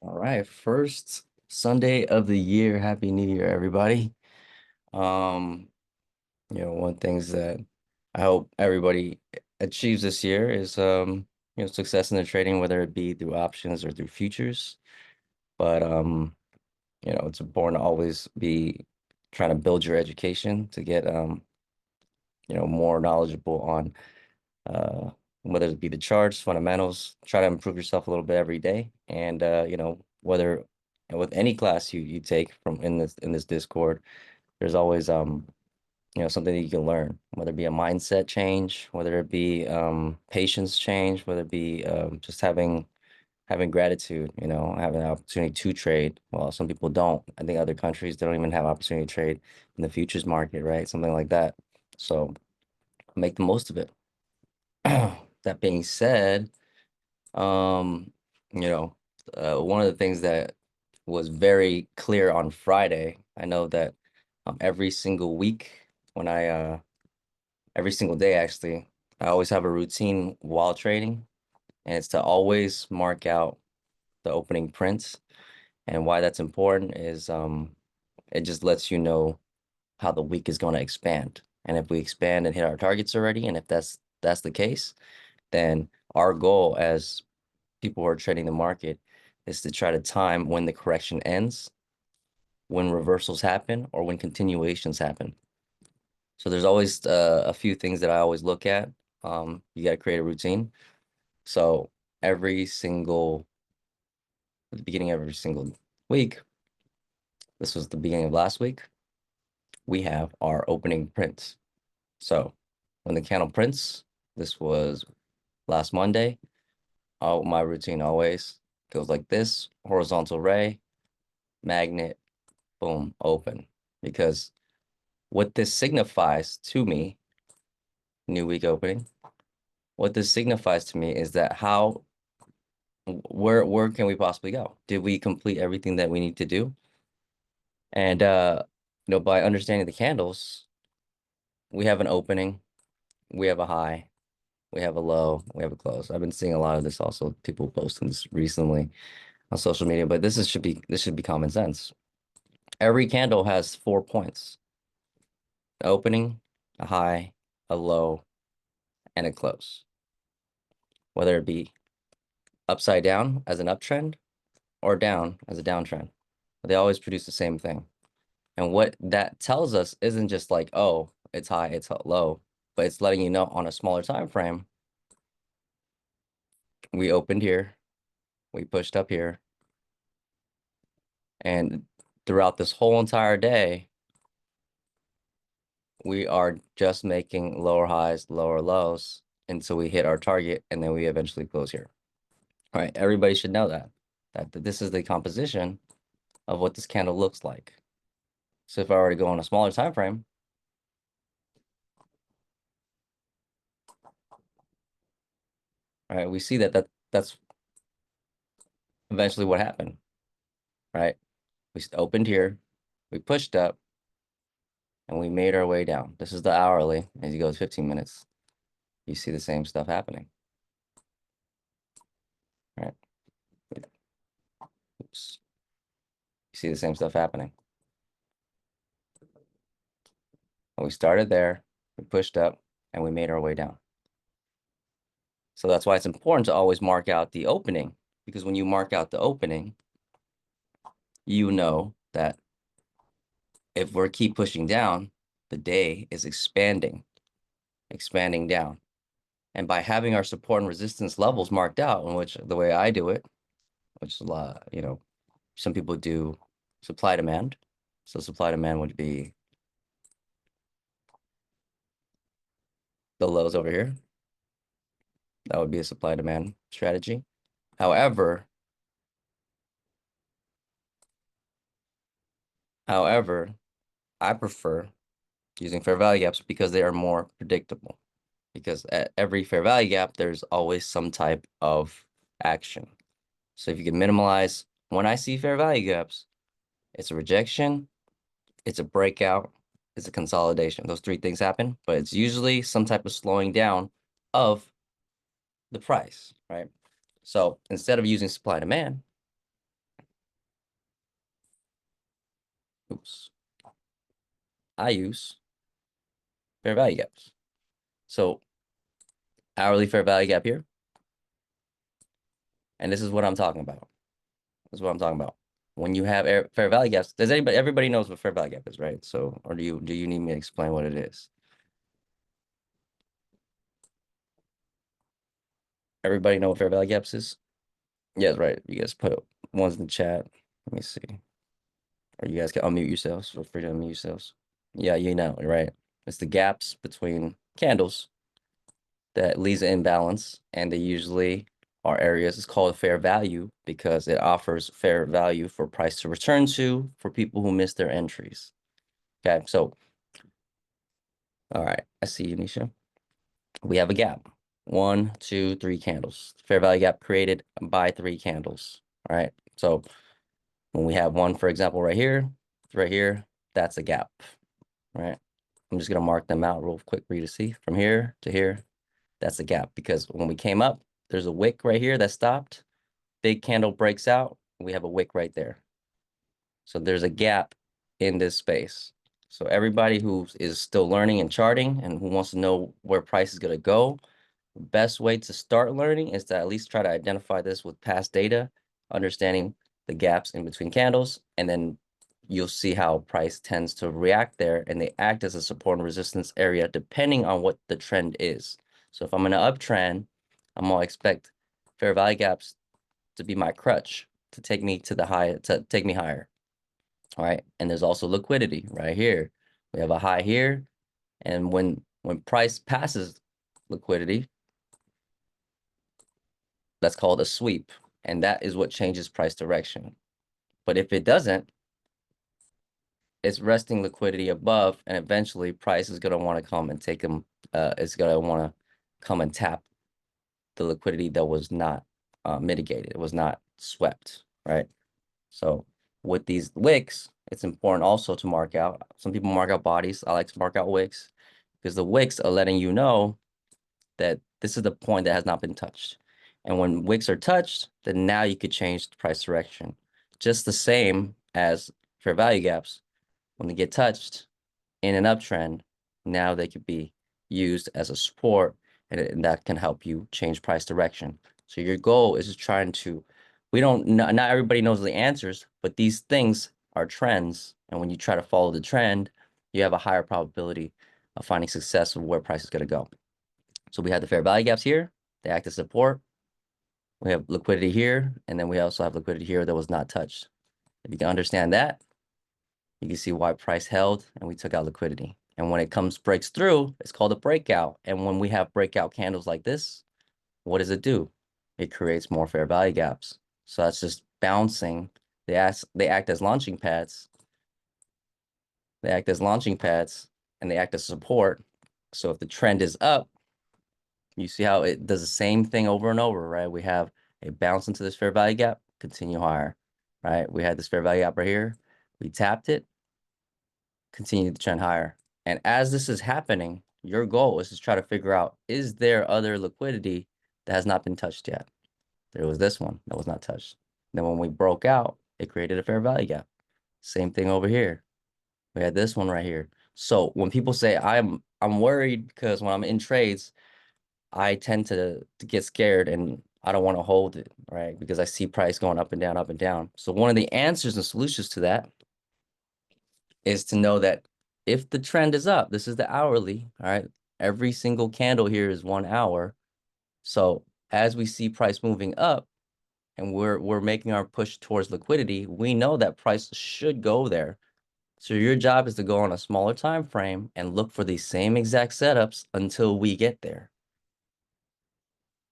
All right, first Sunday of the year. Happy New Year, everybody. Um, one things that I hope everybody achieves this year is success in the trading, whether it be through options or through futures. But it's important to always be trying to build your education to get more knowledgeable on uh whether it be the charts, fundamentals, try to improve yourself a little bit every day. And whether with any class you take from in this Discord, there's always something that you can learn, whether it be a mindset change, whether it be patience change, whether it be just having gratitude, having an opportunity to trade. Well, some people don't. I think other countries they don't even have opportunity to trade in the futures market, right? Something like that. So make the most of it. That being said, um, you know, one of the things that was very clear on Friday, I know that every single week when every single day actually, I always have a routine while trading, and it's to always mark out the opening prints. And why that's important is it just lets you know how the week is going to expand. And if we expand and hit our targets already, and if that's the case, then our goal as people who are trading the market is to try to time when the correction ends, when reversals happen, or when continuations happen. So there's always a few things that I always look at. You got to create a routine. So every single, at the beginning of every single week, this was the beginning of last week, we have our opening prints. So when the candle prints, this was last Monday. My routine always goes like this: horizontal ray, magnet, boom, open. Because what this signifies to me, new week opening, what this signifies to me is that where can we possibly go? Did we complete everything that we need to do? And by understanding the candles, we have an opening, we have a high, we have a low, we have a close. I've been seeing a lot of this also, people posting this recently on social media, but this should be common sense. Every candle has 4 points: an opening, a high, a low, and a close. Whether it be upside down as an uptrend or down as a downtrend, they always produce the same thing. And what that tells us isn't just like, oh, it's high, it's low, but it's letting you know on a smaller time frame, we opened here, we pushed up here, and throughout this whole entire day, we are just making lower highs, lower lows until we hit our target, and then we eventually close here. All right, everybody should know that this is the composition of what this candle looks like. So if I were to go on a smaller time frame, right, we see that's eventually what happened, right? We opened here, we pushed up, and we made our way down. This is the hourly. As you go 15 minutes, you see the same stuff happening, right? Oops. You see the same stuff happening. And we started there, we pushed up, and we made our way down. So that's why it's important to always mark out the opening, because when you mark out the opening, you know that if we keep pushing down, the day is expanding down. And by having our support and resistance levels marked out, in which the way I do it, which is a lot, some people do supply demand. So supply demand would be the lows over here. That would be a supply demand strategy. However, I prefer using fair value gaps because they are more predictable. Because at every fair value gap, there's always some type of action. So if you can minimize, when I see fair value gaps, it's a rejection, it's a breakout, it's a consolidation. Those three things happen, but it's usually some type of slowing down of the price, right? So instead of using supply demand, oops, I use fair value gaps. So hourly fair value gap here. And this is what I'm talking about. This is what I'm talking about. When you have fair value gaps, does everybody knows what fair value gap is, right? So, or do you need me to explain what it is? Everybody know what fair value gaps is? Yes, right. You guys put ones in the chat. Let me see. Or you guys can unmute yourselves. Feel free to unmute yourselves. Yeah, you know, right? It's the gaps between candles that leads to imbalance, and they usually are areas. It's called fair value because it offers fair value for price to return to for people who miss their entries. Okay, so all right, I see you, Nisha. We have a gap. 1, 2, 3 candles. Fair value gap created by 3 candles. All right, so when we have one, for example, right here, that's a gap. All right, I'm just gonna mark them out real quick for you to see. From here to here, that's a gap because when we came up, there's a wick right here that stopped. Big candle breaks out. We have a wick right there. So there's a gap in this space. So everybody who is still learning and charting and who wants to know where price is going to go, the best way to start learning is to at least try to identify this with past data, understanding the gaps in between candles, and then you'll see how price tends to react there, and they act as a support and resistance area depending on what the trend is. So if I'm in an uptrend, I'm gonna expect fair value gaps to be my crutch to take me to the high, to take me higher. All right. And there's also liquidity right here. We have a high here. And when price passes liquidity, that's called a sweep. And that is what changes price direction. But if it doesn't, it's resting liquidity above, and eventually price is going to want to come and take them. It's going to want to come and tap the liquidity that was not mitigated. It was not swept, right? So with these wicks, it's important also to mark out. Some people mark out bodies. I like to mark out wicks because the wicks are letting you know that this is the point that has not been touched. And when wicks are touched, then now you could change the price direction. Just the same as fair value gaps. When they get touched in an uptrend, now they could be used as a support, and that can help you change price direction. So your goal is trying to, we don't, not everybody knows the answers, but these things are trends. And when you try to follow the trend, you have a higher probability of finding success of where price is going to go. So we have the fair value gaps here. They act as support. We have liquidity here, and then we also have liquidity here that was not touched. If you can understand that, you can see why price held and we took out liquidity. And when it breaks through, it's called a breakout. And when we have breakout candles like this, what does it do? It creates more fair value gaps. So that's just bouncing. They act as launching pads. They act as launching pads and they act as support. So if the trend is up, you see how it does the same thing over and over, right? We have a bounce into this fair value gap, continue higher, right? We had this fair value gap right here. We tapped it, continue to trend higher. And as this is happening, your goal is to try to figure out, is there other liquidity that has not been touched yet? There was this one that was not touched. Then when we broke out, it created a fair value gap. Same thing over here. We had this one right here. So when people say I'm worried because when I'm in trades, I tend to get scared and I don't want to hold it, right? Because I see price going up and down, up and down. So one of the answers and solutions to that is to know that if the trend is up, this is the hourly, all right? Every single candle here is 1 hour. So as we see price moving up and we're making our push towards liquidity, we know that price should go there. So your job is to go on a smaller time frame and look for these same exact setups until we get there.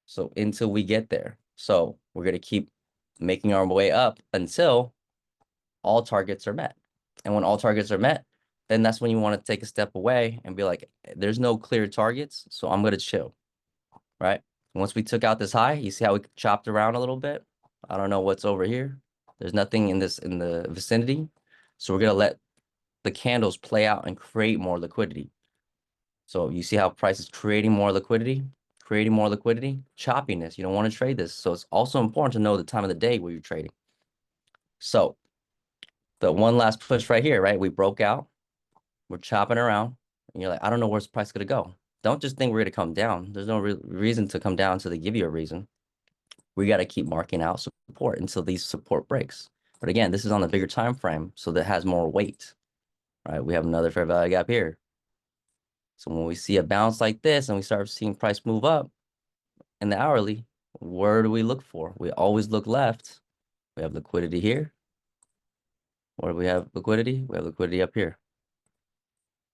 So until we get there. So we're going to keep making our way up until all targets are met. And when all targets are met, then that's when you want to take a step away and be like, there's no clear targets, so I'm going to chill, right? Once we took out this high, you see how we chopped around a little bit? I don't know what's over here. There's nothing in the vicinity. So we're going to let the candles play out and create more liquidity. So you see how price is creating more liquidity, choppiness. You don't want to trade this. So it's also important to know the time of the day where you're trading. So the one last push right here, right? We broke out, we're chopping around, and you're like, I don't know where's the price gonna go. Don't just think we're gonna come down. There's no re reason to come down until they give you a reason. We got to keep marking out support until these support breaks. But again, this is on the bigger time frame, so that has more weight, right? We have another fair value gap here. So when we see a bounce like this and we start seeing price move up in the hourly, where do we look for? We always look left. We have liquidity here. Where do we have liquidity? We have liquidity up here.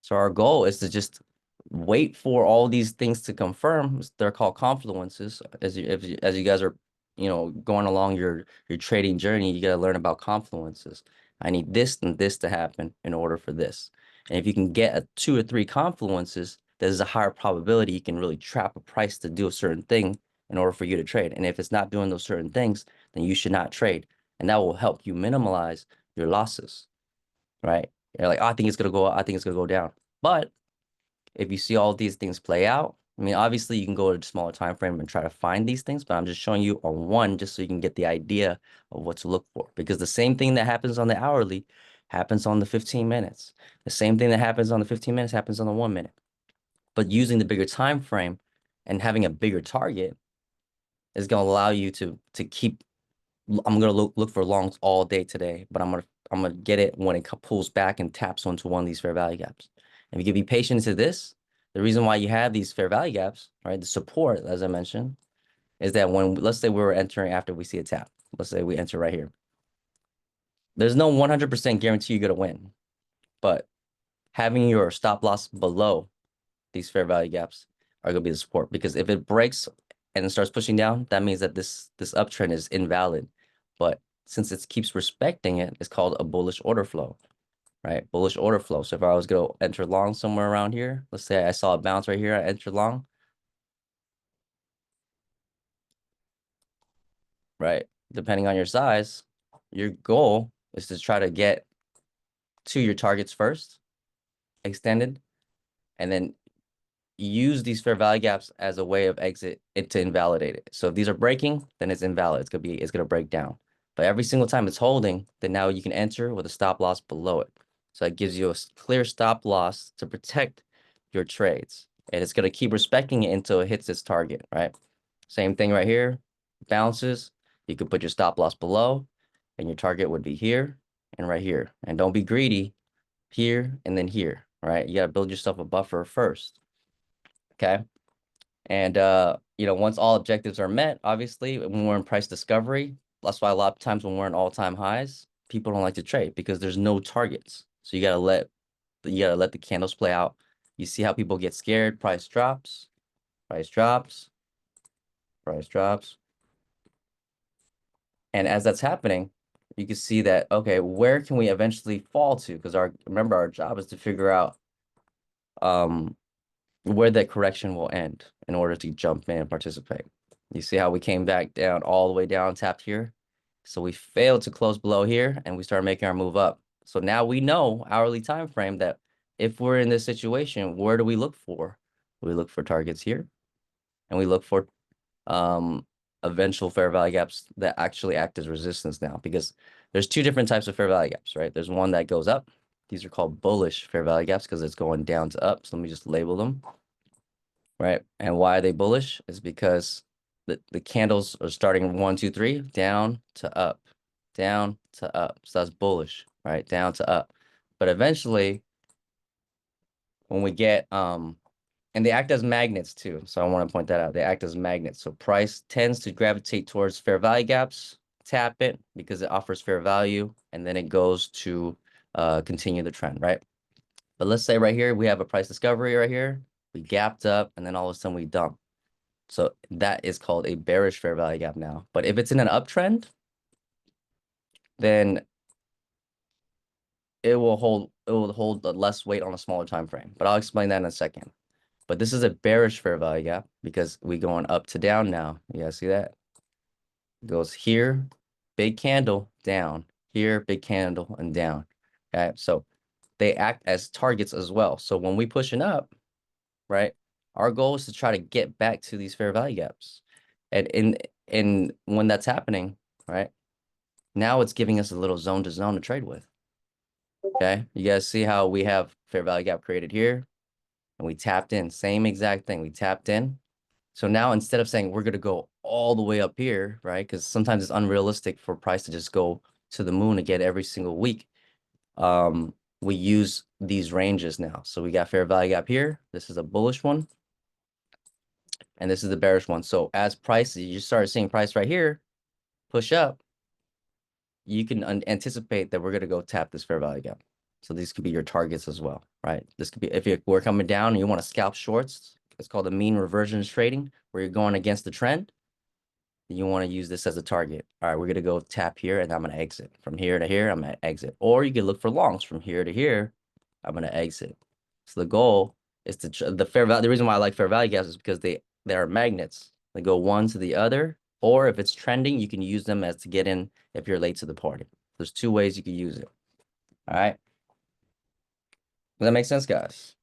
So our goal is to just wait for all these things to confirm. They're called confluences. As you guys are, going along your trading journey, you got to learn about confluences. I need this and this to happen in order for this. And if you can get a 2 or 3 confluences, there's a higher probability you can really trap a price to do a certain thing in order for you to trade. And if it's not doing those certain things, then you should not trade. And that will help you minimize your losses, right? You're like, oh, I think it's gonna go up, I think it's gonna go down. But if you see all these things play out, I mean, obviously you can go to a smaller time frame and try to find these things, but I'm just showing you on one just so you can get the idea of what to look for. Because the same thing that happens on the hourly happens on the 15 minutes. The same thing that happens on the 15 minutes happens on the 1 minute. But using the bigger time frame and having a bigger target is going to allow you to keep. I'm gonna look for longs all day today, but I'm gonna get it when it pulls back and taps onto one of these fair value gaps. And if you can be patient to this, the reason why you have these fair value gaps, right? The support, as I mentioned, is that when, let's say we were entering after we see a tap, let's say we enter right here. There's no 100% guarantee you're gonna win, but having your stop loss below these fair value gaps are going to be the support, because if it breaks and it starts pushing down, that means that this uptrend is invalid. But since it keeps respecting it, it's called a bullish order flow, right? Bullish order flow. So if I was going to enter long somewhere around here, let's say I saw a bounce right here, I entered long, right? Depending on your size, your goal is to try to get to your targets first, extended, and then use these fair value gaps as a way of exit to invalidate it. So if these are breaking, then it's invalid. It's gonna break down. But every single time it's holding, then now you can enter with a stop loss below it. So it gives you a clear stop loss to protect your trades. And it's gonna keep respecting it until it hits its target, right? Same thing right here. Bounces, you can put your stop loss below, and your target would be here and right here. And don't be greedy here and then here, right? You gotta build yourself a buffer first. Okay. And once all objectives are met, obviously, when we're in price discovery, that's why a lot of times when we're in all-time highs, people don't like to trade because there's no targets. So you gotta let the candles play out. You see how people get scared, price drops, price drops, price drops. And as that's happening, you can see that, okay, where can we eventually fall to? Because remember, our job is to figure out where that correction will end in order to jump in and participate. You see how we came back down all the way down, tapped here. So we failed to close below here and we started making our move up. So now we know hourly time frame that if we're in this situation, where do we look for? We look for targets here, and we look for eventual fair value gaps that actually act as resistance now, because there's 2 different types of fair value gaps, right? There's one that goes up. These are called bullish fair value gaps because it's going down to up. So let me just label them, right? And why are they bullish? Is because the candles are starting 1, 2, 3, down to up, down to up. So that's bullish, right? Down to up. But eventually, when we get and they act as magnets too. So I want to point that out. They act as magnets. So price tends to gravitate towards fair value gaps, tap it because it offers fair value, and then it goes to continue the trend, right? But let's say right here, we have a price discovery right here. We gapped up, and then all of a sudden we dump. So that is called a bearish fair value gap now. But if it's in an uptrend, then it will hold less weight on a smaller time frame. But I'll explain that in a second. But this is a bearish fair value gap because we going up to down now. You guys see that? It goes here, big candle, down. Here, big candle, and down. Okay, so they act as targets as well. So when we pushing up, right, our goal is to try to get back to these fair value gaps. And in when that's happening, right, now it's giving us a little zone to trade with. Okay, you guys see how we have fair value gap created here, and we tapped in, same exact thing. We tapped in. So now instead of saying we're gonna go all the way up here, right? Because sometimes it's unrealistic for price to just go to the moon again every single week. We use these ranges now. So we got fair value gap here. This is a bullish one, and this is the bearish one. So as price, you start seeing price right here push up, you can anticipate that we're going to go tap this fair value gap. So these could be your targets as well, right? This could be if we're coming down and you want to scalp shorts. It's called the mean reversion trading, where you're going against the trend. You want to use this as a target. All right, we're going to go tap here and I'm going to exit. From here to here, I'm going to exit. Or you can look for longs from here to here. I'm going to exit. So the goal is to the fair value. The reason why I like fair value gaps is because they are magnets. They go one to the other. Or if it's trending, you can use them as to get in if you're late to the party. There's two ways you can use it. All right. Does that make sense, guys?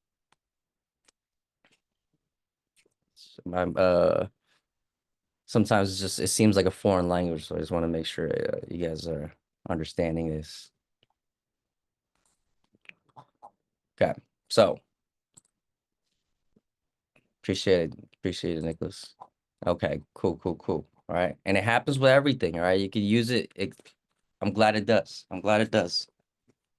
Sometimes it seems like a foreign language, so I just want to make sure you guys are understanding this. Okay, so appreciate it, Nicholas. Okay, cool. All right, and it happens with everything. All right, you can use it. I'm glad it does. I'm glad it does.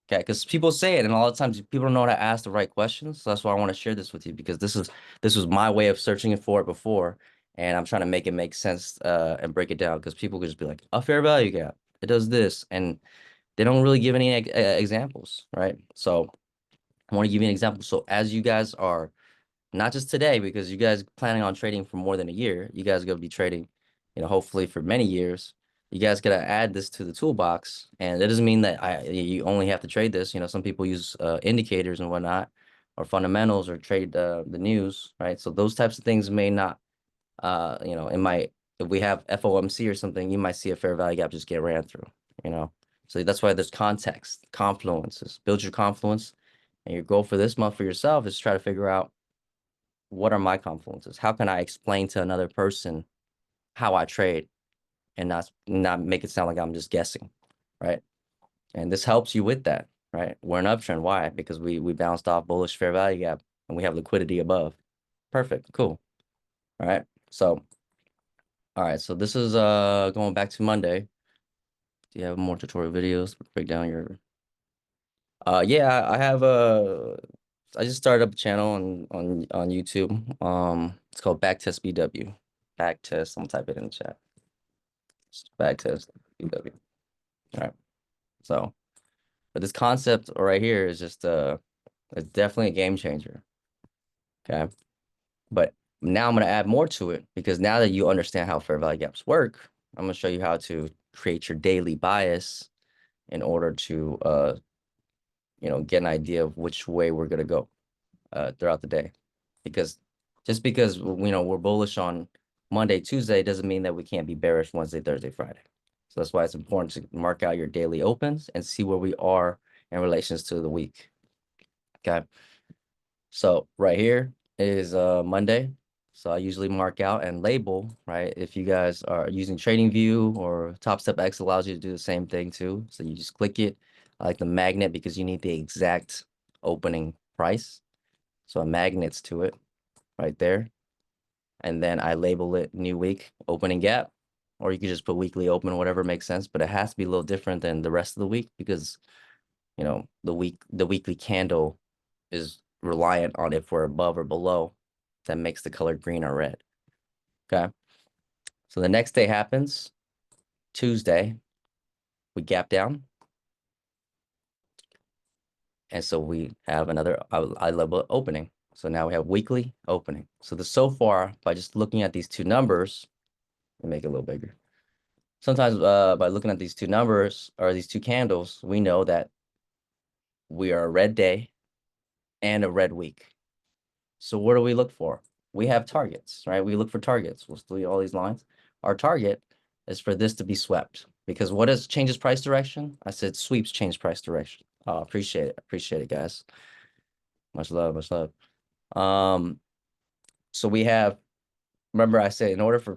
Okay, because people say it, and a lot of times people don't know how to ask the right questions. So that's why I want to share this with you because this was my way of searching for it before, and I'm trying to make it make sense and break it down because people could just be like a fair value gap. It does this, and they don't really give any examples, right? So I want to give you an example. So as you guys are not just today, because you guys planning on trading for more than a year, you guys are gonna be trading, hopefully for many years. You guys gotta add this to the toolbox, and that doesn't mean that you only have to trade this. Some people use indicators and whatnot, or fundamentals, or trade the news, right? So those types of things may not, it might if we have FOMC or something, you might see a fair value gap just get ran through, you know. So that's why there's context, confluences. Build your confluence, and your goal for this month for yourself is to try to figure out what are my confluences? How can I explain to another person how I trade and not make it sound like I'm just guessing, right? And this helps you with that, right? We're an uptrend. Why? Because we bounced off bullish fair value gap and we have liquidity above. Perfect. Cool. All right. So, all right. So this is going back to Monday. Do you have more tutorial videos? Break down your yeah, I have I just started up a channel on YouTube. It's called Backtest BW. Backtest, I'm gonna type it in the chat. Just Backtest BW. All right. So, but this concept right here is just it's definitely a game changer. Okay. But now I'm gonna add more to it because now that you understand how fair value gaps work, I'm gonna show you how to create your daily bias in order to get an idea of which way we're gonna go throughout the day. Because just because we're bullish on Monday, Tuesday doesn't mean that we can't be bearish Wednesday, Thursday, Friday. So that's why it's important to mark out your daily opens and see where we are in relations to the week. Okay. So right here is Monday. So I usually mark out and label, right? If you guys are using TradingView or Top Step X allows you to do the same thing too. So you just click it. I like the magnet because you need the exact opening price. So a magnets to it right there. And then I label it new week opening gap, or you could just put weekly open, whatever makes sense. But it has to be a little different than the rest of the week because the weekly candle is reliant on if we're above or below. That makes the color green or red. Okay. So the next day happens Tuesday. We gap down. And so we have another, I label it opening. So now we have weekly opening. So so far, by just looking at these two numbers, let me make it a little bigger. Sometimes by looking at these two numbers or these two candles, we know that we are a red day and a red week. So what do we look for? We have targets, right? We look for targets. We'll do all these lines. Our target is for this to be swept because what is changes price direction? I said sweeps change price direction. Oh, appreciate it. Appreciate it, guys. Much love, much love. So we have, remember I said in order for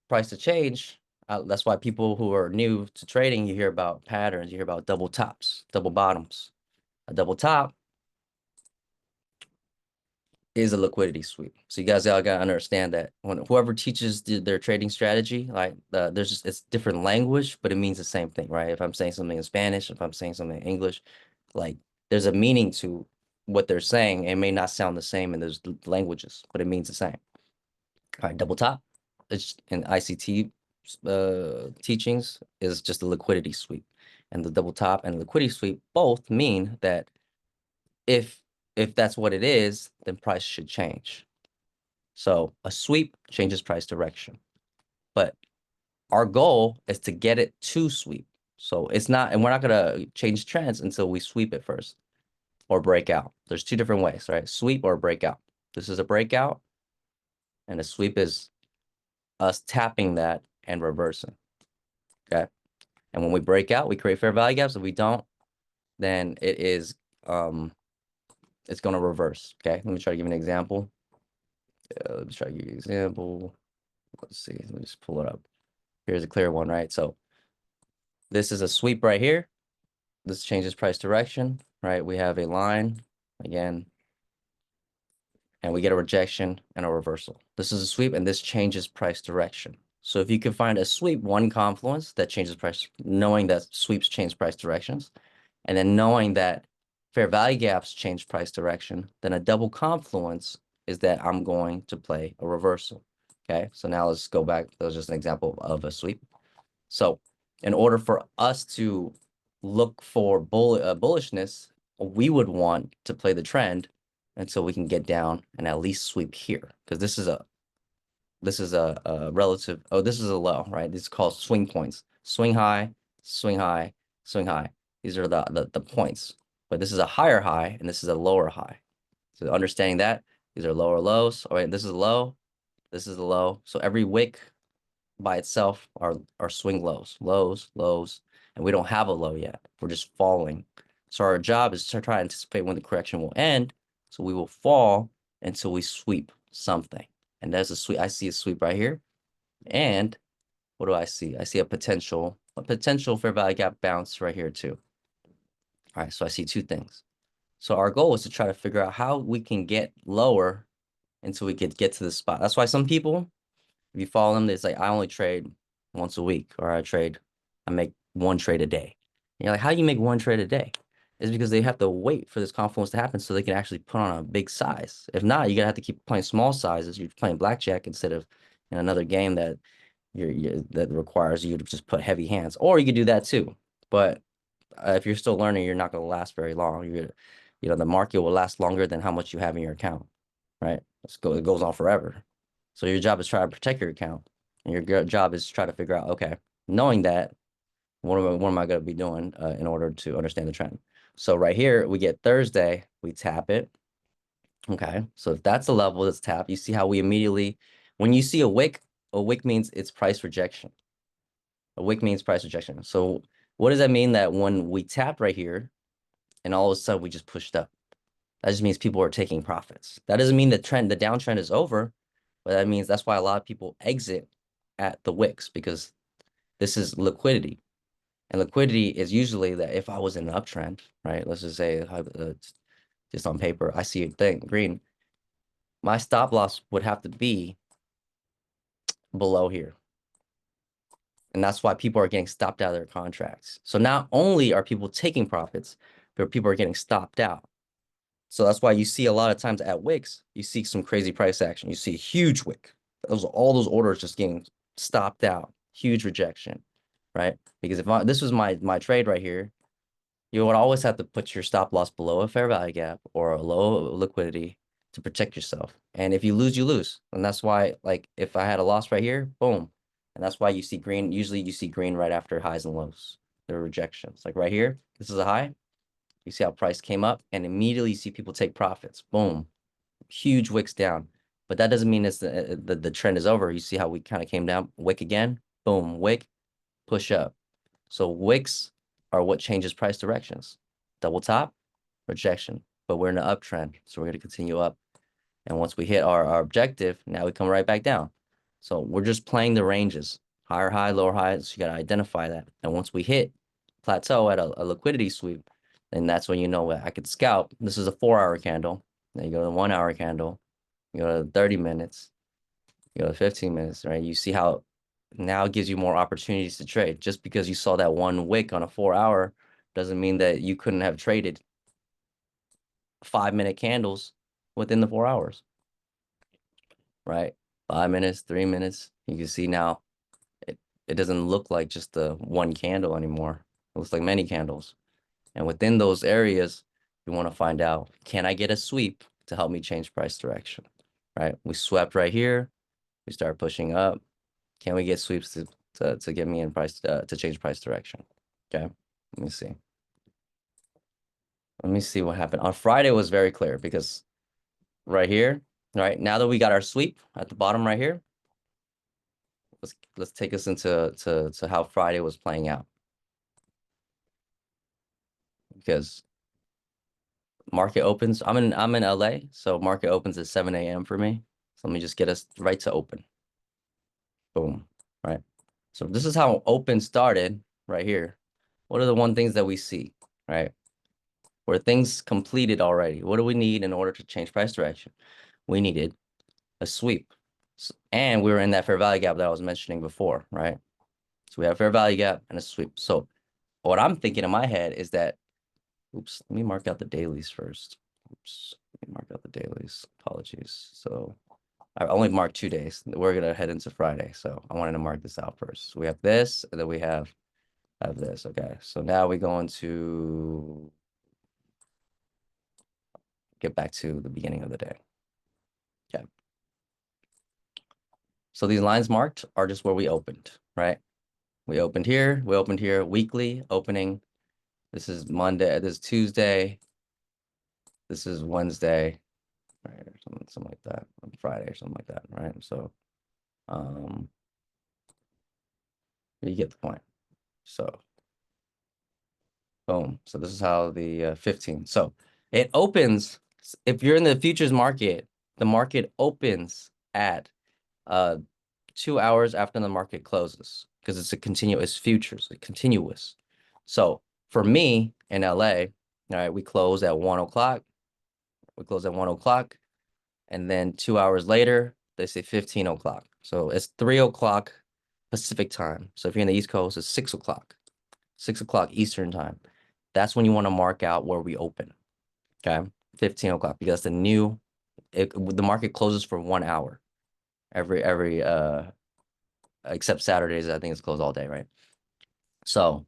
price to change, that's why people who are new to trading, you hear about patterns, you hear about double tops, double bottoms. A double top is a liquidity sweep. So you guys all gotta understand that when whoever teaches their trading strategy, like there's just it's different language, but it means the same thing, right? If I'm saying something in Spanish, if I'm saying something in English, like there's a meaning to what they're saying. It may not sound the same in those languages, but it means the same. All right, double top, it's in ICT teachings is just a liquidity sweep, and the double top and liquidity sweep both mean that if if that's what it is, then price should change. So a sweep changes price direction, but our goal is to get it to sweep. So it's not, and we're not gonna change trends until we sweep it first or break out. There's two different ways, right? Sweep or breakout. This is a breakout, and a sweep is us tapping that and reversing. Okay. And when we break out, we create fair value gaps. If we don't, then it's gonna reverse. Okay. Let me try to give you an example. Let me try to give you an example. Let's see. Let me just pull it up. Here's a clear one, right? So this is a sweep right here. This changes price direction, right? We have a line again, and we get a rejection and a reversal. This is a sweep, and this changes price direction. So if you can find a sweep, one confluence that changes price, knowing that sweeps change price directions, and then knowing that fair value gaps change price direction, then a double confluence is that I'm going to play a reversal. Okay, so now let's go back. That was just an example of a sweep. So in order for us to look for bullishness, we would want to play the trend until we can get down and at least sweep here, because this is a relative. Oh, this is a low, right? These are called swing points. Swing high, swing high, swing high. These are the points. But this is a higher high and this is a lower high. So understanding that these are lower lows. All right, this is a low, this is a low. So every wick by itself are swing lows, lows, lows, and we don't have a low yet. We're just falling. So our job is to try to anticipate when the correction will end. So we will fall until we sweep something. And there's a sweep. I see a sweep right here. And what do I see? I see a potential fair value gap bounce right here too. All right, so I see two things. So our goal is to try to figure out how we can get lower until we get to the spot. That's why some people, if you follow them, it's like, I only trade once a week, or I make one trade a day. And you're like, how do you make one trade a day? It's because they have to wait for this confluence to happen so they can actually put on a big size. If not, you're gonna have to keep playing small sizes. You're playing blackjack instead of in another game that that requires you to just put heavy hands. Or you could do that too. But if you're still learning, you're not gonna last very long. The market will last longer than how much you have in your account, right? It goes on forever. So your job is try to protect your account. And your job is to try to figure out, okay, knowing that, what am I going to be doing in order to understand the trend? So right here, we get Thursday, we tap it. Okay, so if that's the level that's tapped, you see how we immediately, when you see a wick means it's price rejection. A wick means price rejection. So what does that mean? That when we tapped right here and all of a sudden we just pushed up, that just means people are taking profits. That doesn't mean the downtrend is over, but that means that's why a lot of people exit at the wicks, because this is liquidity. And liquidity is usually that if I was in an uptrend, right? Let's just say just on paper, I see a thing green. My stop loss would have to be below here. And that's why people are getting stopped out of their contracts. So not only are people taking profits, but people are getting stopped out. So that's why you see a lot of times at wicks, you see some crazy price action. You see a huge wick. All those orders just getting stopped out. Huge rejection, right? Because if this was my trade right here, you would always have to put your stop loss below a fair value gap or a low liquidity to protect yourself. And if you lose, you lose. And that's why, like, if I had a loss right here, boom. And that's why you see green. Usually you see green right after highs and lows. There are rejections. Like right here, this is a high. You see how price came up and immediately you see people take profits. Boom. Huge wicks down. But that doesn't mean it's the trend is over. You see how we kind of came down, wick again, boom, wick, push up. So wicks are what changes price directions. Double top, rejection. But we're in an uptrend, so we're going to continue up. And once we hit our objective, now we come right back down. So we're just playing the ranges, higher high, lower high. So you got to identify that. And once we hit plateau at a liquidity sweep, And that's when you know what I could scalp. This is a 4-hour candle. Then you go to the 1-hour candle, you go to 30 minutes, you go to 15 minutes, right? You see how now it gives you more opportunities to trade. Just because you saw that one wick on a 4-hour doesn't mean that you couldn't have traded 5-minute candles within the 4 hours, right? 5 minutes, 3 minutes. You can see now it doesn't look like just the one candle anymore. It looks like many candles. And within those areas, you want to find out, can I get a sweep to help me change price direction, right? We swept right here. We start pushing up. Can we get sweeps to get me in price, to change price direction? Okay, let me see. Let me see what happened. On Friday was very clear because right here, right, now that we got our sweep at the bottom right here, let's take us into to how Friday was playing out. Because market opens, I'm in LA, so market opens at 7 a.m. for me. So let me just get us right to open. Boom, right? So this is how open started right here. What are the one things that we see, right? Where things completed already. What do we need in order to change price direction? We needed a sweep. And we were in that fair value gap that I was mentioning before, right? So we have fair value gap and a sweep. So what I'm thinking in my head is that, oops, let me mark out the dailies first. Oops, let me mark out the dailies. Apologies. So I only marked 2 days. We're gonna head into Friday, so I wanted to mark this out first. So we have this, and then we have this. Okay, so now we're going to get back to the beginning of the day. Okay. So these lines marked are just where we opened, right? We opened here, weekly opening. This is Monday, this is Tuesday, this is Wednesday, right? Or something like that, on Friday or something like that, right? So you get the point. So boom. So this is how the 15. So it opens, if you're in the futures market, the market opens at 2 hours after the market closes because it's a continuous futures, continuous. So for me in LA, all right, we close at 1 o'clock. We close at 1 o'clock. And then 2 hours later, they say 15 o'clock. So it's 3 o'clock Pacific time. So if you're in the East Coast, it's 6 o'clock. 6 o'clock Eastern time. That's when you want to mark out where we open. Okay. 15 o'clock because the the market closes for 1 hour every except Saturdays. I think it's closed all day, right? So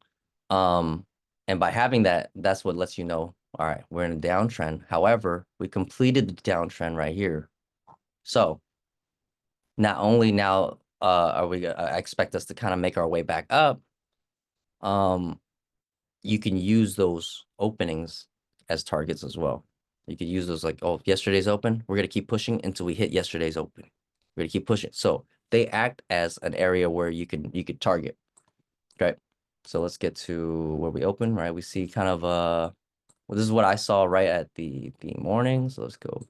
and by having that, that's what lets you know, all right, we're in a downtrend. However, we completed the downtrend right here. So not only now are we I expect us to kind of make our way back up, you can use those openings as targets as well. You could use those like, oh, yesterday's open. We're gonna keep pushing until we hit yesterday's open. We're gonna keep pushing. So they act as an area where you could target. Okay. So let's get to where we open, right? We see kind of well, this is what I saw right at the morning. So let's go.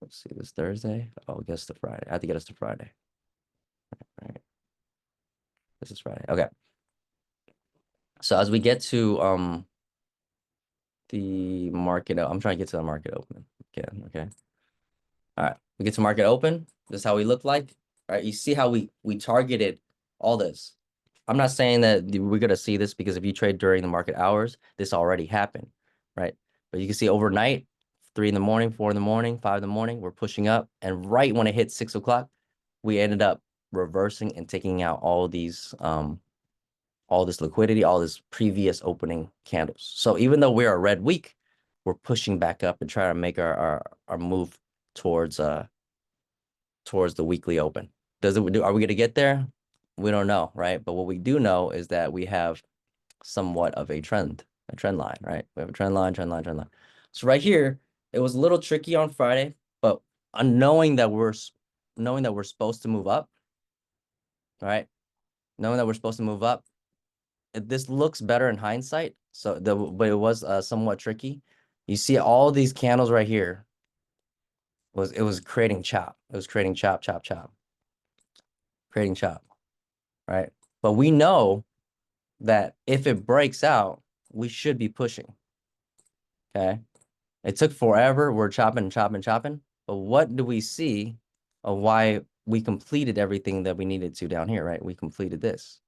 Let's see, this Thursday. Oh, I guess the Friday. I have to get us to Friday. Right. This is Friday. Okay. So as we get to the market, I'm trying to get to the market open. Okay. All right. We get to market open. This is how we look like. All right. You see how we targeted all this. I'm not saying that we're gonna see this because if you trade during the market hours, this already happened, right? But you can see overnight, 3 in the morning, 4 in the morning, 5 in the morning, we're pushing up. And right when it hit 6 o'clock, we ended up reversing and taking out all these all this liquidity, all this previous opening candles. So even though we're a red week, we're pushing back up and trying to make our move towards towards the weekly open. Are we going to get there? We don't know, right? But what we do know is that we have somewhat of a trend line, right? We have a trend line. So right here, it was a little tricky on Friday, but knowing that we're supposed to move up, right? Knowing that we're supposed to move up, this looks better in hindsight. So but it was somewhat tricky. You see all these candles right here it was creating chop. It was creating chop, creating chop, right? But we know that if it breaks out, we should be pushing. Okay. It took forever. We're chopping, chopping, chopping. But what do we see of why we completed everything that we needed to down here, right? We completed this.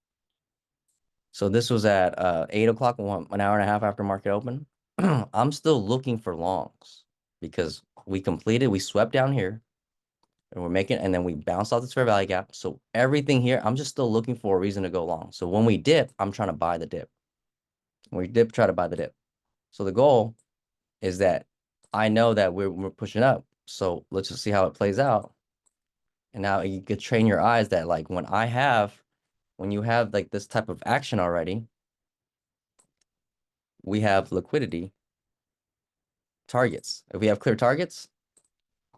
So this was at 8 o'clock, an hour and a half after market open. I'm still looking for longs because we swept down here and we're making, and then we bounced off this fair value gap. So everything here, I'm just still looking for a reason to go long. So when we dip, I'm trying to buy the dip. When we dip, try to buy the dip. So the goal is that I know that we're pushing up. So let's just see how it plays out. And now you could train your eyes that like when you have like this type of action already, we have liquidity targets. If we have clear targets,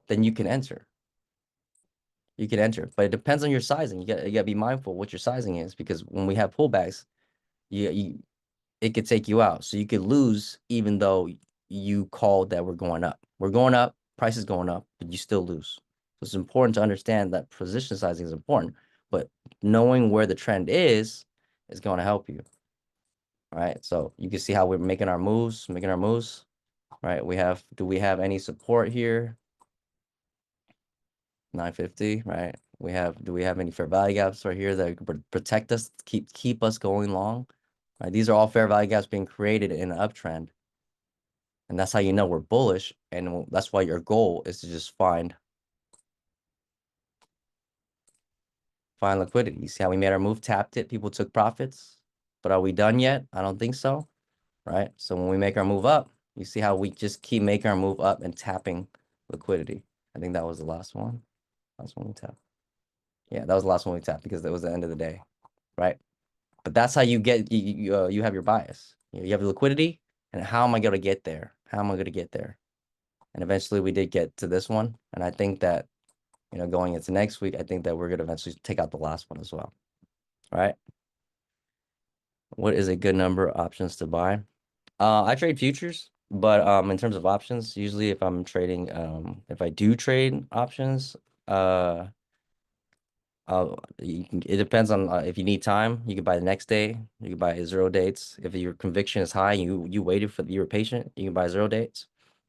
then you can enter. You can enter, but it depends on your sizing. You gotta be mindful what your sizing is because when we have pullbacks, you it could take you out. So you could lose even though you called that we're going up. We're going up, price is going up, but you still lose. So it's important to understand that position sizing is important, but knowing where the trend is going to help you. All right. So you can see how we're making our moves, Right. Do we have any support here? 950, right? Do we have any fair value gaps right here that could protect us, keep us going long? Right. These are all fair value gaps being created in an uptrend. And that's how you know we're bullish. And that's why your goal is to just find liquidity. You see how we made our move, tapped it, people took profits. But are we done yet? I don't think so. Right. So when we make our move up, you see how we just keep making our move up and tapping liquidity. I think that was the last one. Last one we tapped. Yeah, that was the last one we tapped because that was the end of the day. Right. But that's how you get you have your bias. You have the liquidity, and how am I going to get there? How am I going to get there? And eventually we did get to this one. And I think that, going into next week, I think that we're going to eventually take out the last one as well. All right. What is a good number of options to buy? I trade futures, but in terms of options, usually if I'm trading, if I do trade options, uh, it depends on if you need time, you can buy the next day. You can buy 0 dates. If your conviction is high, you waited you were patient, you can buy 0 dates.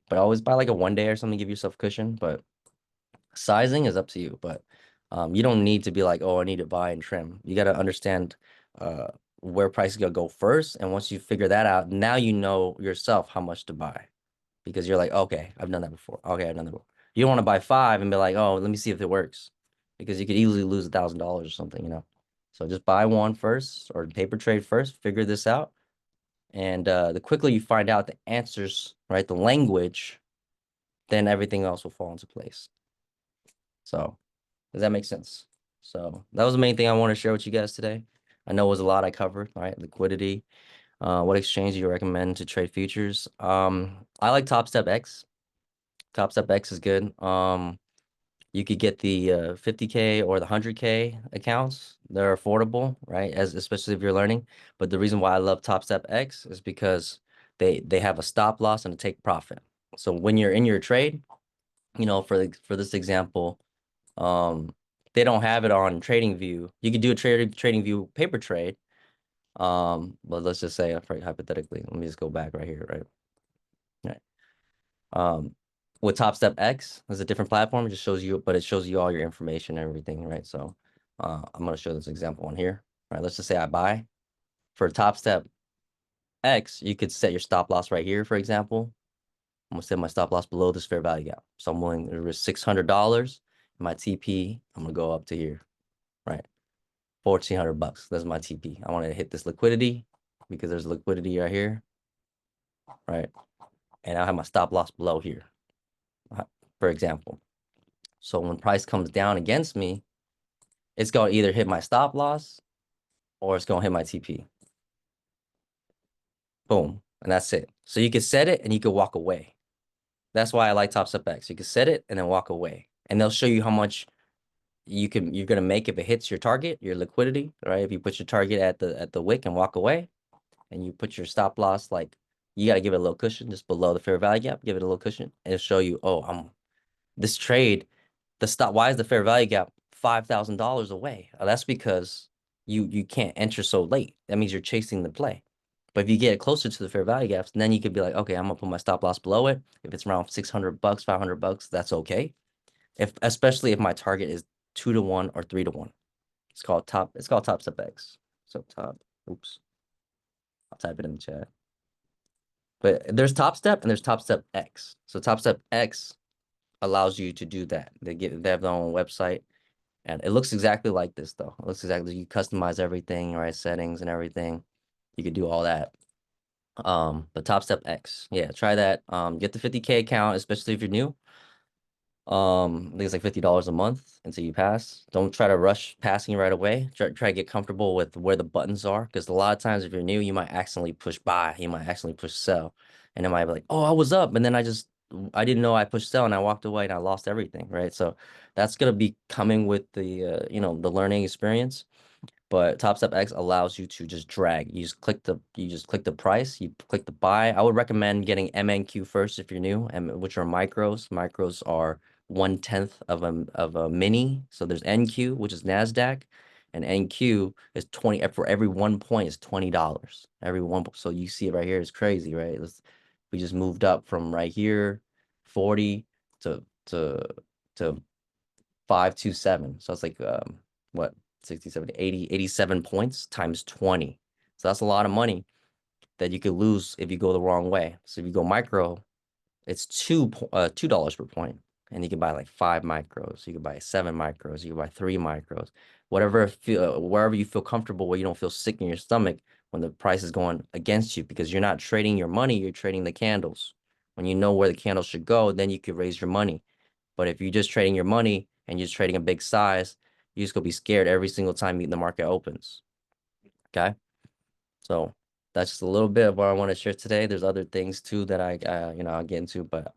But always buy like a 1 day or something, give yourself cushion. But sizing is up to you. But you don't need to be like, oh, I need to buy and trim. You got to understand uh where price is gonna go first. And once you figure that out, now you know yourself how much to buy because you're like, okay, I've done that before. Okay, I've done that before. You don't want to buy five and be like, oh, let me see if it works, because you could easily lose $1,000 or something. So just buy one first or paper trade first, figure this out. And the quicker you find out the answers, right, the language, then everything else will fall into place. So does that make sense? So that was the main thing I want to share with you guys today. I know it was a lot I covered, right? Liquidity. What exchange do you recommend to trade futures? I like Top Step X. Top Step X is good. You could get the 50K or the 100K accounts. They're affordable, right? Especially if you're learning. But the reason why I love Top Step X is because they have a stop loss and a take profit. So when you're in your trade, for this example, they don't have it on Trading View. You could do a Trading View paper trade. But let's just say, hypothetically, let me just go back right here, right? Right. Um, with Top Step X, there's a different platform. It just shows you, but it shows you all your information and everything, right? So I'm gonna show this example on here. Right. Let's just say I buy. For Top Step X, you could set your stop loss right here, for example. I'm gonna set my stop loss below this fair value gap. So I'm willing to risk $600. My TP, I'm gonna go up to here, right? $1,400. That's my TP. I want to hit this liquidity because there's liquidity right here, right? And I have my stop loss below here, for example. So when price comes down against me, it's going to either hit my stop loss or it's going to hit my TP. Boom. And that's it. So you can set it and you can walk away. That's why I like Top Step X. You can set it and then walk away. And they'll show you how much you're gonna make if it hits your target, your liquidity, right? If you put your target at the wick and walk away, and you put your stop loss, like, you got to give it a little cushion just below the fair value gap, give it a little cushion, and it'll show you, oh, this trade, why is the fair value gap $5,000 away? That's because you can't enter so late. That means you're chasing the play. But if you get closer to the fair value gaps, then you could be like, okay, I'm gonna put my stop loss below it. If it's around 600 bucks, 500 bucks, that's okay. If especially if my target is 2 to 1 or 3 to 1. It's called Top Step X. So oops, I'll type it in the chat. But there's Top Step and there's Top Step X. So Top Step X allows you to do that. They have their own website. And it looks exactly like this though. It looks exactly, you customize everything, right? Settings and everything. You could do all that. But Top Step X, yeah, try that. Get the 50K account, especially if you're new. I think it's like $50 a month until you pass. Don't try to rush passing right away. Try to get comfortable with where the buttons are, because a lot of times if you're new, you might accidentally push buy, you might accidentally push sell, and it might be like, oh, I was up, and then I didn't know I pushed sell and I walked away and I lost everything, right? So that's gonna be coming with the the learning experience. But Top Step X allows you to just drag. You just click the price, you click the buy. I would recommend getting MNQ first if you're new, and which are micros. Micros are 1/10 of a mini. So there's NQ, which is NASDAQ, and NQ is 20 for every 1 point is $20. Every one, so you see it right here is crazy, right? We just moved up from right here, 40 to 527. So it's like what 60, 70, 80, 87 points times 20. So that's a lot of money that you could lose if you go the wrong way. So if you go micro, it's $2 per point. And you can buy like 5 micros, you can buy 7 micros, you can buy 3 micros, wherever you feel comfortable, where you don't feel sick in your stomach when the price is going against you, because you're not trading your money, you're trading the candles. When you know where the candles should go, then you could raise your money. But if you're just trading your money and you're just trading a big size, you're just gonna be scared every single time the market opens. Okay. So that's just a little bit of what I want to share today. There's other things too that I'll get into, but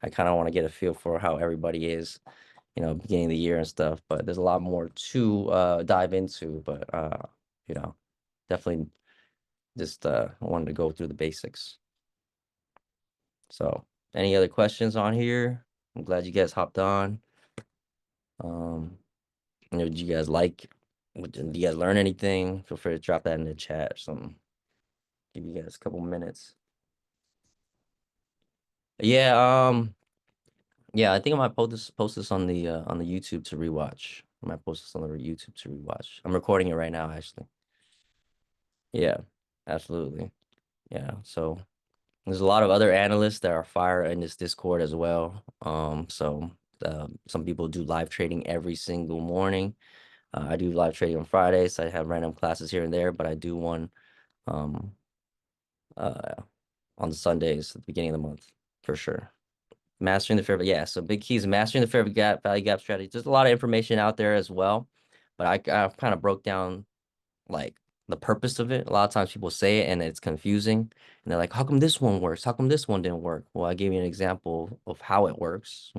I kind of want to get a feel for how everybody is, beginning of the year and stuff. But there's a lot more to dive into, but you know, definitely just wanted to go through the basics. So any other questions on here? I'm glad you guys hopped on. Um, did you guys did you guys learn anything? Feel free to drop that in the chat or something. Give you guys a couple minutes. Yeah, yeah, I think I might post this on the YouTube to rewatch. I might post this on the YouTube to rewatch. I'm recording it right now, actually. Yeah, absolutely. Yeah, so there's a lot of other analysts that are fire in this Discord as well. So some people do live trading every single morning. I do live trading on Fridays. I have random classes here and there, but I do one um uh on the Sundays at the beginning of the month for sure. Mastering the fair, yeah. So big keys, mastering the fair value gap strategy. There's a lot of information out there as well, but I kind of broke down like the purpose of it. A lot of times people say it and it's confusing, and they're like, "How come this one works? How come this one didn't work?" Well, I gave you an example of how it works.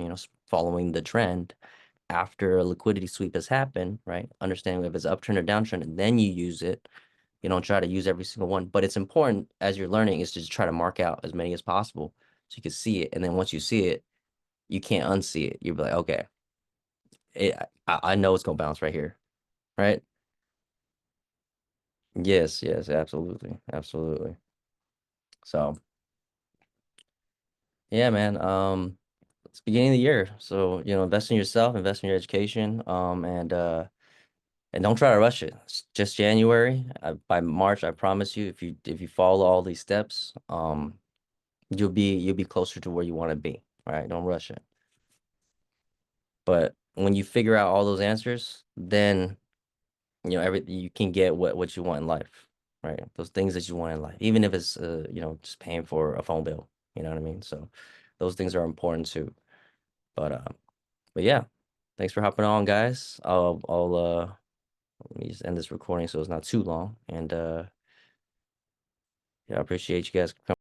Following the trend after a liquidity sweep has happened, right? Understanding if it's uptrend or downtrend, and then you use it. You don't try to use every single one, but it's important as you're learning is to just try to mark out as many as possible so you can see it. And then once you see it, you can't unsee it. You'll be like, okay, I know it's gonna bounce right here, right? Yes, yes, absolutely, absolutely. So yeah, man. It's beginning of the year, so invest in yourself, invest in your education, and don't try to rush it. It's just January. By March, I promise you, if you follow all these steps, you'll be closer to where you want to be. All right, don't rush it. But when you figure out all those answers, then everything you can get what you want in life, right? Those things that you want in life, even if it's just paying for a phone bill. You know what I mean? So those things are important too. But but yeah, thanks for hopping on, guys. I'll let me just end this recording so it's not too long. And yeah, I appreciate you guys coming.